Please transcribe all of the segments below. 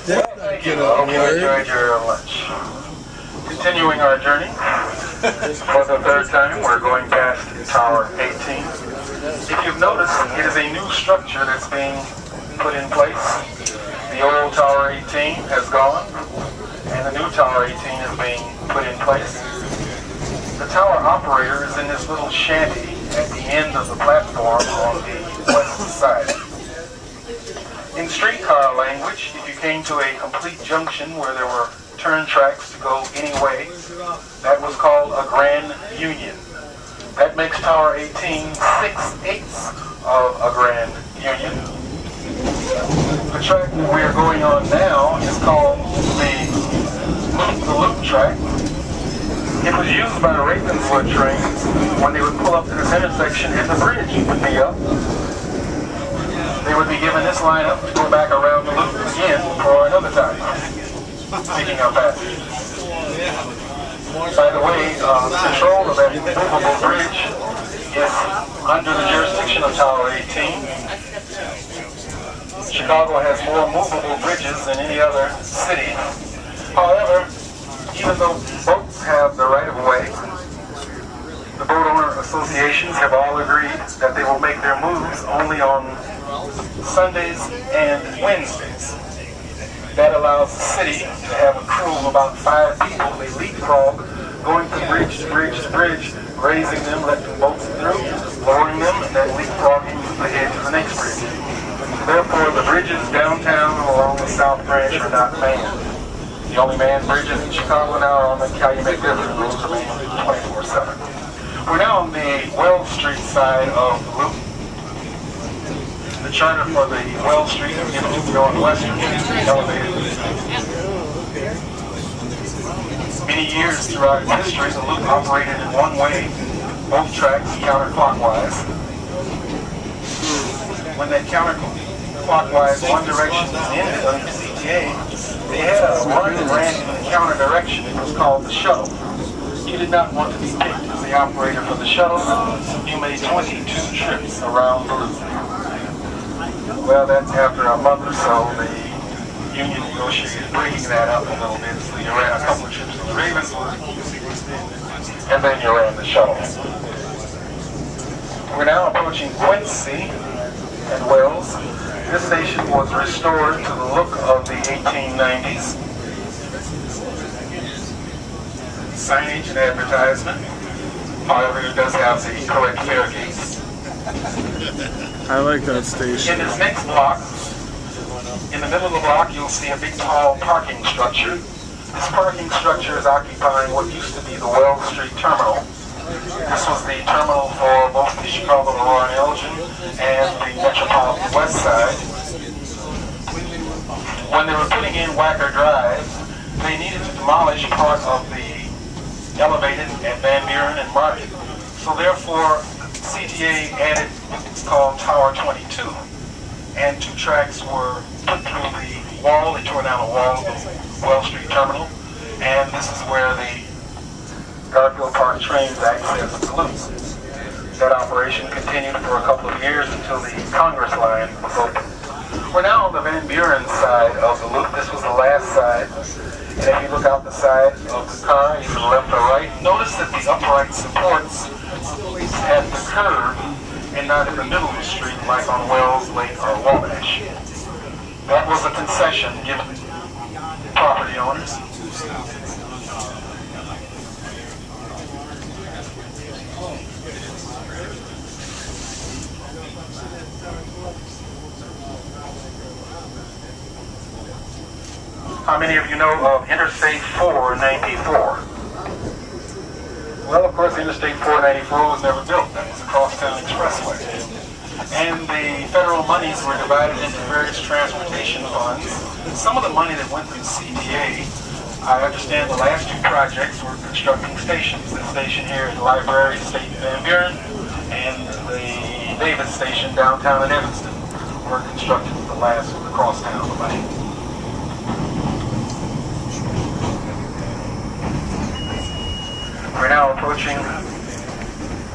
Thank you. I hope you enjoyed your lunch. Continuing our journey, for the third time, we're going past Tower 18. If you've noticed, it is a new structure that's being put in place. The old Tower 18 has gone, and the new Tower 18 is being put in place. The tower operator is in this little shanty at the end of the platform on the west side. In streetcar language, if you came to a complete junction where there were turn tracks to go any way, that was called a Grand Union. That makes Tower 18 6/8 of a Grand Union. The track we're going on now is called the Loop track. It was used by the Ravenswood trains when they would pull up to this intersection and the bridge would be up. They would be given this line up to go back around the loop again for another time, picking up passengers. By the way, control of that movable bridge is under the jurisdiction of Tower 18. Chicago has more movable bridges than any other city. However, even though boats have the right of way, the boat owner associations have all agreed that they will make their moves only on Sundays and Wednesdays. That allows the city to have a crew of about 5 people. They leapfrog, going from bridge to bridge to bridge, raising them, letting boats through, lowering them, and then leapfrogging ahead to the next bridge. Therefore, the bridges downtown along the South Branch are not manned. The only manned bridges in Chicago now are on the Calumet River. Those are manned 24/7. We're now on the Wells Street side of the loop. The charter for the Wells Street into Northwestern is elevated. Many years throughout its history, the loop operated in one way, both tracks counterclockwise. When that counterclockwise one direction was ended under CTA, they had a run that ran in the counter direction. It was called the shuttle. You did not want to be picked as the operator for the shuttle. You made 22 trips around the loop. Well, that's after a month or so, the union negotiated breaking that up a little bit, so you ran a couple of trips to the Ravenswood, and then you ran the shuttle. We're now approaching Quincy and Wells. This station was restored to the look of the 1890s. Signage and advertisement. However, it does have the correct fare gates. I like that station. In this next block, in the middle of the block, you'll see a big tall parking structure. This parking structure is occupying what used to be the Wells Street Terminal. This was the terminal for both the Chicago Aurora and Elgin and the Metropolitan West Side. When they were putting in Wacker Drive, they needed to demolish part of the elevated at Van Buren and Market. So therefore, CTA added what's called Tower 22, and 2 tracks were put through the wall. They tore down a wall of the Wells Street Terminal, and this is where the Garfield Park trains access the loop. That operation continued for a couple of years until the Congress line was opened. We're now on the Van Buren side of the loop. This was the last side. And if you look out the side of the car, either left or right, notice that the upright supports at the curve and not in the middle of the street like on Wells, Lake, or Wabash. That was a concession given to property owners. How many of you know of Interstate 494? Well, of course, Interstate 494 was never built. That was a crosstown expressway. And the federal monies were divided into various transportation funds. Some of the money that went through CTA, I understand the last 2 projects were constructing stations. The station here at the Library State in Van Buren and the Davis Station downtown in Evanston were constructed with the last of the crosstown money. We're now approaching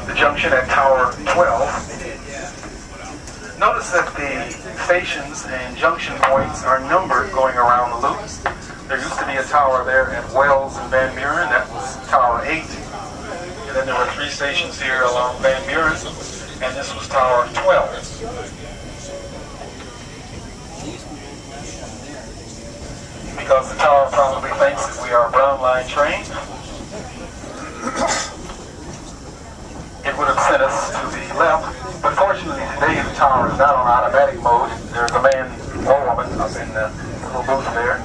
the junction at Tower 12. Notice that the stations and junction points are numbered going around the loop. There used to be a tower there at Wells and Van Buren, that was Tower 8. And then there were 3 stations here along Van Buren, and this was Tower 12. Because the tower probably thinks that we are Brown Line trained, it would have sent us to the left. But fortunately today the tower is not on automatic mode. There's a man or woman up in the little booth there